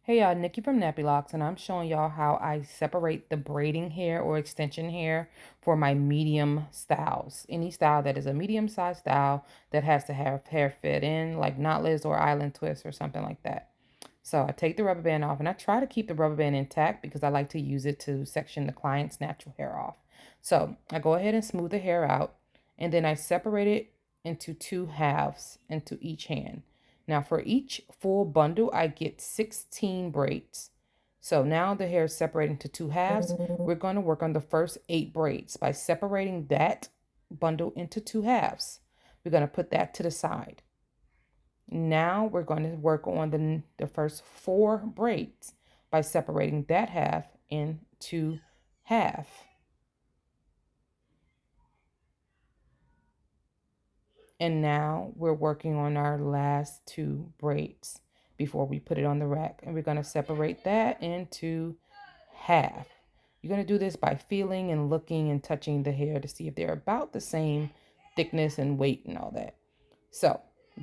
Hey y'all, Nikki from Nappy Locks, and I'm showing y'all how I separate the braiding hair or extension hair for my medium styles. Any style that is a medium size style that has to have hair fit in, like knotless or island twist or something like that. So I take the rubber band off, and I try to keep the rubber band intact because I like to use it to section the client's natural hair off. So I go ahead and smooth the hair out, and then I separate it into two halves into each hand. Now for each full bundle, I get 16 braids. So now the hair is separated into two halves. We're going to work on the first 8 braids by separating that bundle into two halves. We're going to put that to the side. Now we're going to work on the first 4 braids by separating that half into half. And now we're working on our last 2 braids before we put it on the rack. And we're going to separate that into half. You're going to do this by feeling and looking and touching the hair to see if they're about the same thickness and weight and all that. So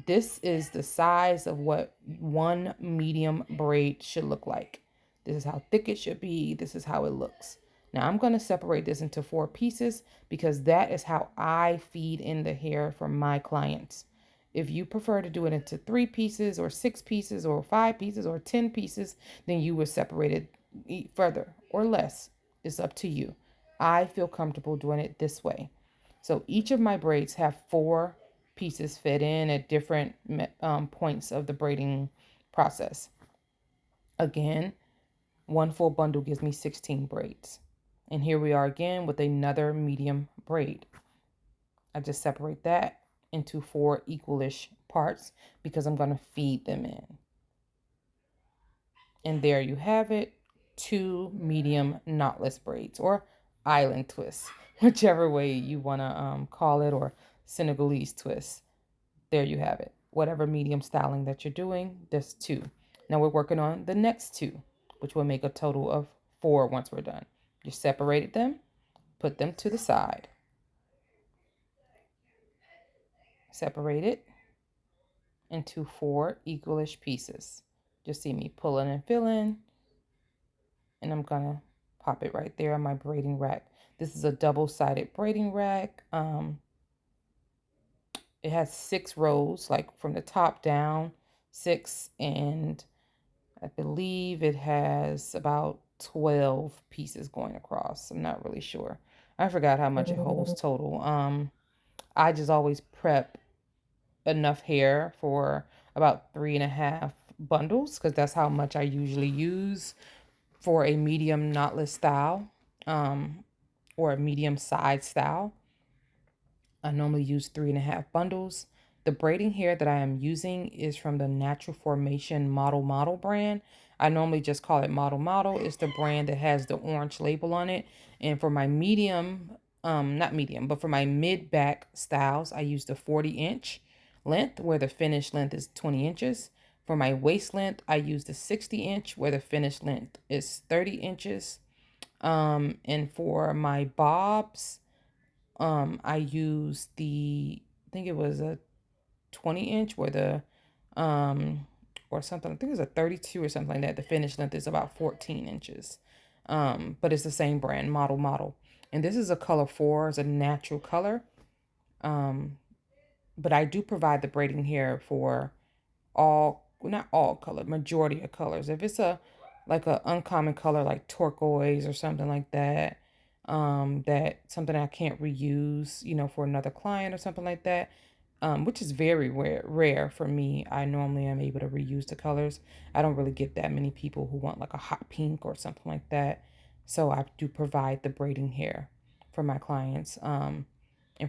this is the size of what one medium braid should look like. This is how thick it should be. This is how it looks. Now I'm going to separate this into 4 pieces because that is how I feed in the hair for my clients. If you prefer to do it into 3 pieces or 6 pieces or 5 pieces or 10 pieces, then you would separate it further or less. It's up to you. I feel comfortable doing it this way. So each of my braids have 4 pieces fit in at different points of the braiding process. Again, one full bundle gives me 16 braids. And here we are again with another medium braid. I just separate that into 4 equalish parts because I'm going to feed them in. And there you have it, 2 medium knotless braids or island twists, whichever way you want to call it, or Senegalese twists. There you have it. Whatever medium styling that you're doing, there's 2. Now we're working on the next 2, which will make a total of 4 once we're done. You separated them, put them to the side. Separate it into 4 equalish pieces. Just see me pulling and filling, and I'm gonna pop it right there on my braiding rack. This is a double-sided braiding rack. It has 6 rows, like from the top down, 6, and I believe it has about 12 pieces going across. I'm not really sure. I forgot how much it holds total. I just always prep enough hair for about 3.5 bundles because that's how much I usually use for a medium knotless style, or a medium side style. I normally use 3.5 bundles. The braiding hair that I am using is from the Natural Formation Model brand. I normally just call it Model. It's the brand that has the orange label on it. And for my medium, not medium, but for my mid-back styles, I use the 40-inch length where the finished length is 20 inches. For my waist length, I use the 60-inch where the finished length is 30 inches. And for my bobs, I used I think it was a 20-inch where or something, I think it was a 32 or something like that. The finished length is about 14 inches. But it's the same brand, Model. And this is a color 4, it's a natural color. But I do provide the braiding hair for not all color, majority of colors. If it's like a uncommon color like turquoise or something like that, that something I can't reuse, for another client or something like that, which is very rare for me. I normally am able to reuse the colors. I don't really get that many people who want like a hot pink or something like that. So I do provide the braiding hair for my clients. And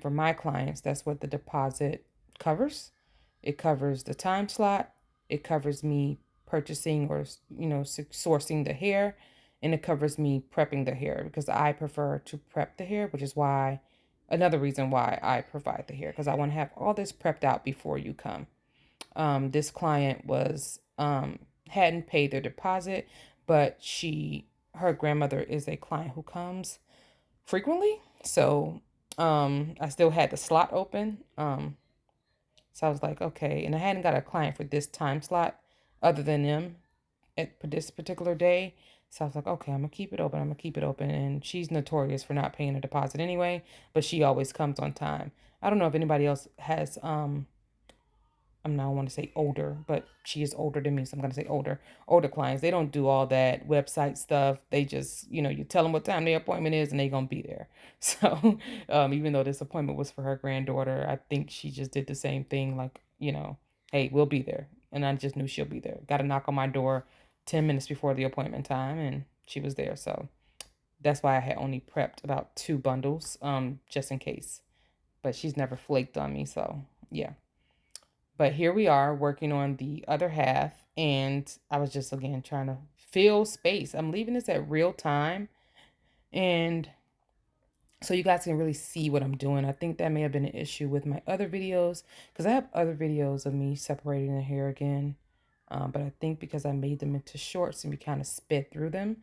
for my clients, that's what the deposit covers. It covers the time slot. It covers me purchasing or, sourcing the hair. And it covers me prepping the hair because I prefer to prep the hair, which is another reason why I provide the hair, because I want to have all this prepped out before you come. This client hadn't paid their deposit, but her grandmother is a client who comes frequently. So I still had the slot open. So I was like, okay. And I hadn't got a client for this time slot other than them at this particular day. So I was like, okay, I'm gonna keep it open. I'm gonna keep it open. And she's notorious for not paying a deposit anyway, but she always comes on time. I don't know if anybody else has I'm not want to say older, but she is older than me, so I'm gonna say older clients. They don't do all that website stuff. They just, you tell them what time their appointment is, and they gonna be there. So, even though this appointment was for her granddaughter, I think she just did the same thing. Like, hey, we'll be there, and I just knew she'll be there. Got a knock on my door 10 minutes before the appointment time, and she was there. So that's why I had only prepped about 2 bundles, just in case. But she's never flaked on me, so yeah. But here we are working on the other half, and I was just again trying to fill space. I'm leaving this at real time, and so you guys can really see what I'm doing. I think that may have been an issue with my other videos because I have other videos of me separating the hair again. But I think because I made them into shorts and we kind of sped through them,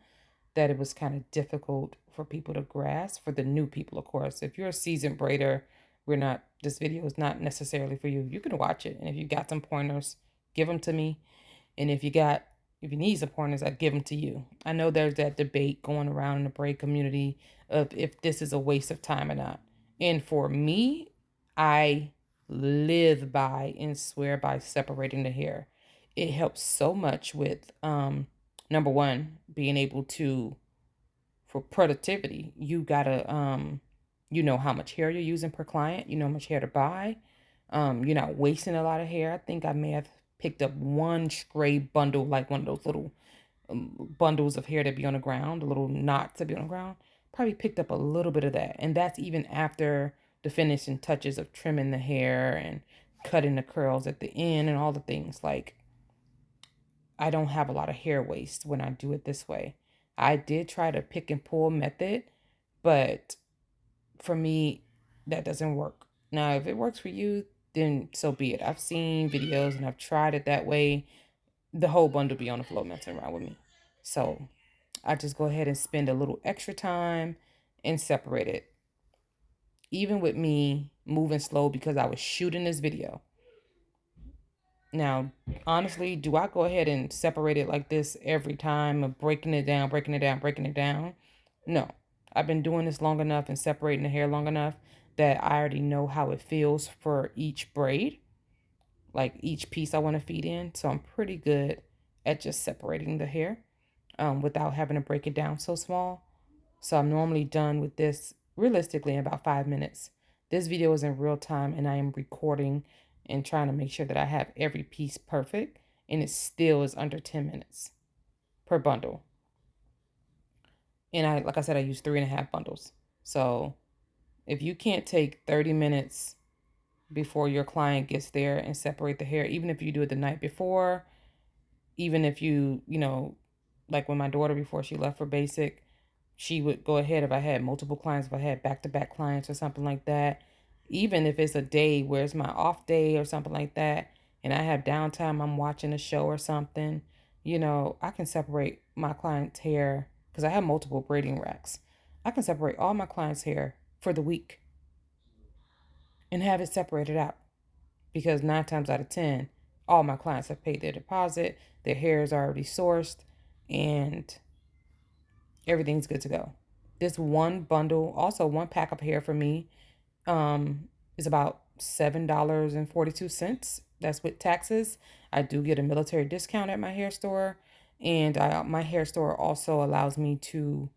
that it was kind of difficult for people to grasp. For the new people, of course. If you're a seasoned braider, this video is not necessarily for you. You can watch it, and if you got some pointers, give them to me. And if you need some pointers, I'd give them to you. I know there's that debate going around in the braid community of if this is a waste of time or not. And for me, I live by and swear by separating the hair. It helps so much with number one, being able to, for productivity, you gotta you know how much hair you're using per client, you know how much hair to buy. You're not wasting a lot of hair. I think I may have picked up one stray bundle, like one of those little bundles of hair that be on the ground, the little knots that be on the ground. Probably picked up a little bit of that. And that's even after the finishing touches of trimming the hair and cutting the curls at the end and all the things. Like, I don't have a lot of hair waste when I do it this way. I did try the pick and pull method, but for me, that doesn't work. Now, if it works for you, then so be it. I've seen videos and I've tried it that way. The whole bundle be on the floor messing around with me. So I just go ahead and spend a little extra time and separate it. Even with me moving slow because I was shooting this video. Now, honestly, do I go ahead and separate it like this every time of breaking it down, breaking it down, breaking it down? No. I've been doing this long enough and separating the hair long enough that I already know how it feels for each braid, like each piece I want to feed in. So I'm pretty good at just separating the hair without having to break it down so small. So I'm normally done with this realistically in about 5 minutes. This video is in real time and I am recording and trying to make sure that I have every piece perfect, and it still is under 10 minutes per bundle. And like I said, I use 3.5 bundles. So if you can't take 30 minutes before your client gets there and separate the hair, even if you do it the night before, even if like when my daughter, before she left for basic, she would go ahead if I had multiple clients, if I had back-to-back clients or something like that. Even if it's a day where it's my off day or something like that, and I have downtime, I'm watching a show or something, I can separate my client's hair because I have multiple braiding racks. I can separate all my clients' hair for the week and have it separated out because 9 times out of 10, all my clients have paid their deposit, their hair is already sourced, and everything's good to go. This one bundle, also one pack of hair for me, is about $7.42. That's with taxes. I do get a military discount at my hair store, and my hair store also allows me to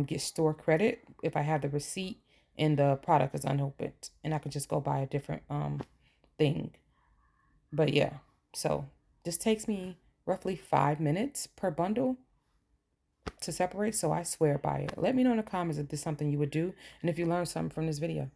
get store credit if I have the receipt and the product is unopened, and I can just go buy a different thing. But yeah, so this takes me roughly 5 minutes per bundle to separate, so I swear by it. Let me know in the comments if this is something you would do and if you learned something from this video.